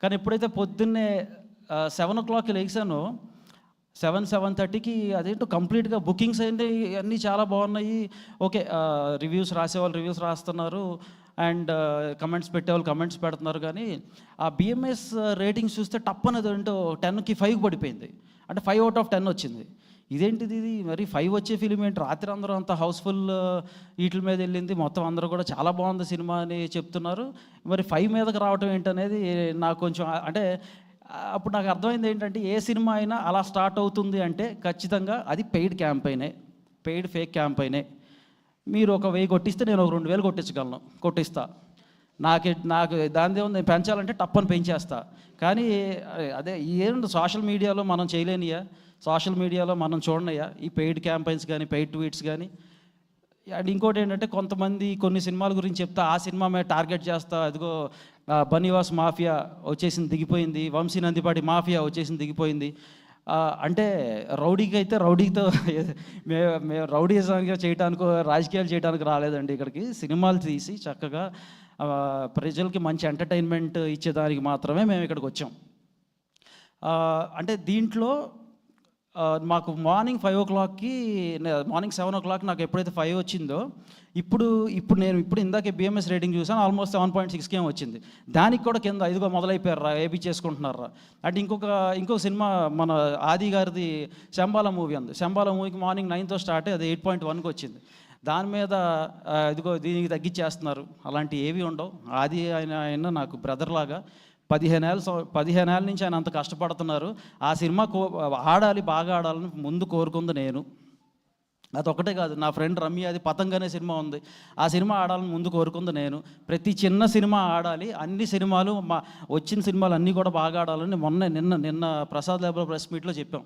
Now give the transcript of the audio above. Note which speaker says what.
Speaker 1: కానీ ఎప్పుడైతే పొద్దున్నే 7:00కి లెగిసానో 7:30కి అదేంటో కంప్లీట్గా బుకింగ్స్ అయింది, అన్నీ చాలా బాగున్నాయి. ఓకే, రివ్యూస్ రాసేవాళ్ళు రివ్యూస్ రాస్తున్నారు అండ్ కమెంట్స్ పెట్టేవాళ్ళు కమెంట్స్ పెడుతున్నారు. కానీ ఆ బిఎంఎస్ రేటింగ్స్ చూస్తే టప్ అనేది ఏంటో 10కి 5 పడిపోయింది. అంటే 5/10 వచ్చింది. ఇదేంటిది ఇది మరి 5 వచ్చే ఫిలిం ఏంటి? రాత్రి అందరూ అంత హౌస్ఫుల్ వీటి మీద వెళ్ళింది, మొత్తం అందరూ కూడా చాలా బాగుంది సినిమా అని చెప్తున్నారు. మరి 5 మీదకి రావటం ఏంటనేది నాకు కొంచెం అంటే అప్పుడు నాకు అర్థమైంది ఏంటంటే, ఏ సినిమా అయినా అలా స్టార్ట్ అవుతుంది అంటే ఖచ్చితంగా అది పెయిడ్ క్యాంపెయినే, పెయిడ్ ఫేక్ క్యాంపెయినే. మీరు ఒక 1000 కొట్టిస్తే నేను ఒక 2000 కొట్టిస్తా. నాకు దాని ఉంది, నేను పెంచాలంటే టప్పని పెంచేస్తా. కానీ అదే ఏంటి సోషల్ మీడియాలో మనం చేయలేనియా, సోషల్ మీడియాలో మనం చూడనయ్యా ఈ పెయిడ్ క్యాంపెయిన్స్ కానీ పెయిడ్ ట్వీట్స్ కానీ. అండ్ ఇంకోటి ఏంటంటే, కొంతమంది కొన్ని సినిమాల గురించి చెప్తా ఆ సినిమా మీద టార్గెట్ చేస్తా. అదిగో బన్నీవాస్ మాఫియా వచ్చేసింది దిగిపోయింది, వంశీ నందిపాటి మాఫియా వచ్చేసింది దిగిపోయింది. అంటే రౌడీకి అయితే రౌడీతో మేము రౌడీజంగా చేయడానికో రాజకీయాలు చేయడానికి రాలేదండి ఇక్కడికి. సినిమాలు తీసి చక్కగా ప్రజలకి మంచి ఎంటర్టైన్మెంట్ ఇచ్చేదానికి మాత్రమే మేము ఇక్కడికి వచ్చాం. అంటే దీంట్లో మాకు మార్నింగ్ 5:00కి మార్నింగ్ 7:00 నాకు ఎప్పుడైతే 5 వచ్చిందో, ఇప్పుడు నేను ఇందాకే బిఎంఎస్ రేటింగ్ చూసాను, ఆల్మోస్ట్ 7.6 వచ్చింది. దానికి కూడా కింద ఇదిగో మొదలైపోయారా, ఏబీ చేసుకుంటున్నారా. అంటే ఇంకో సినిమా మన ఆది గారిది శంబాల మూవీ ఉంది. శంబాల మూవీకి మార్నింగ్ 9తో స్టార్ట్ అయ్యి అది 8.1కి వచ్చింది. దాని మీద ఇదిగో దీనికి తగ్గించేస్తున్నారు. అలాంటివి ఏవి ఉండవు. ఆది ఆయన నాకు బ్రదర్ లాగా 15 ఏళ్ళ నుంచి ఆయన అంత కష్టపడుతున్నారు. ఆ సినిమా ఆడాలి, బాగా ఆడాలని ముందు కోరుకుంది నేను. అదొకటే కాదు, నా ఫ్రెండ్ రమ్య అది పతంగ్ అనే సినిమా ఉంది, ఆ సినిమా ఆడాలని ముందు కోరుకుంది నేను. ప్రతి చిన్న సినిమా ఆడాలి, అన్ని సినిమాలు వచ్చిన సినిమాలు అన్నీ కూడా బాగా ఆడాలని నిన్న ప్రసాద్ ల్యాబ్లో ప్రెస్ మీట్లో చెప్పాం.